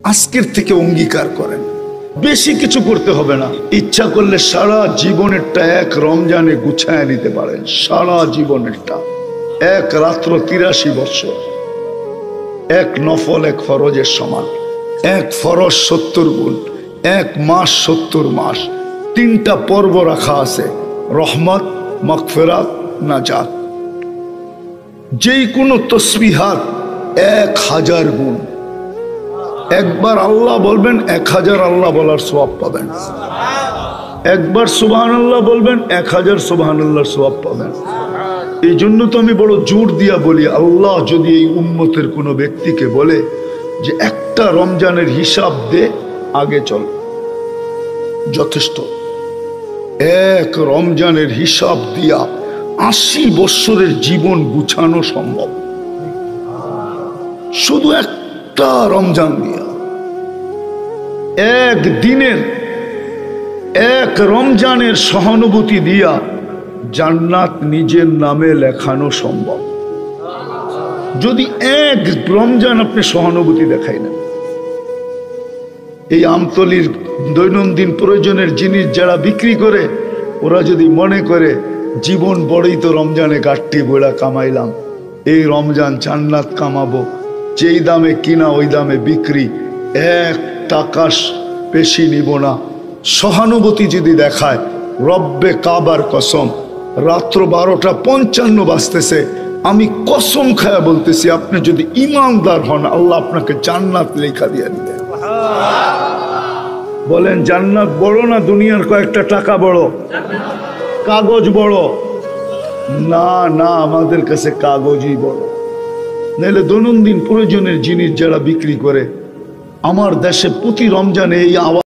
আজকের থেকে অঙ্গীকার করেন, বেশি কিছু করতে হবে না। ইচ্ছা করলে সারা জীবনেরটা এক রমজানে গুছায় নিতে পারেন। সারা জীবনেরটা এক রাত্র ৮৩ বছর, এক নফল এক ফরজের সমান। এক ফরজ ৭০ গুণ, এক মাস ৭০ মাস। ৩টা পর্ব রাখা আছে: রহমত, মাগফিরাত, নাজাত। যেই কোনো তসবিহাত ১০০০ গুণ। একবার আল্লাহ বলবেন, ১০০০ আল্লাহ বলার সওয়াব পাবেন। একবার সুবহানাল্লাহ বলবেন, ১০০০ সুবহানাল্লাহর সওয়াব পাবেন। এই জন্য তো আমি বড় জোর দিয়া বলি, আল্লাহ যদি এই উম্মতের কোনো ব্যক্তিকে বলে যে একটা রমজানের হিসাব দে, আগে চল, যথেষ্ট। এক রমজানের হিসাব দিয়া ৮০ বৎসরের জীবন গুছানো সম্ভব, শুধু একটা রমজান দিয়া। এক দিনের, এক রমজানের সহানুভূতি দিয়া জান্নাত নিজের নামে লেখানো সম্ভব, যদি এক রমজান আপনি সহানুভূতি দেখাই না। এই আমতলির দৈনন্দিন প্রয়োজনের জিনিস যারা বিক্রি করে, ওরা যদি মনে করে জীবন বড়ই তো রমজানে গাঠটি বইলা কামাইলাম, এই রমজান জান্নাত কামাবো, যেই দামে কিনা ওই দামে বিক্রি, ১ টাকা বেশি নিব না, সহানুভূতি যদি দেখায়, রব্বে কাবার কসম, রাত্র ১২:৫৫ বাজতেছে, আমি কসম খায়া বলতেছি, আপনি যদি ইমানদার হন, আল্লাহ আপনাকে জান্নাত লেখা দিয়ে দিবেন। বলেন, জান্নাত বড় না দুনিয়ার কয়েকটা টাকা বড়, কাগজ বড়? না না, আমাদের কাছে কাগজই বড়। নাহলে দৈনন্দিন প্রয়োজনের জিনিস যারা বিক্রি করে, আমার দেশে প্রতি রমজানে এই আওয়াজ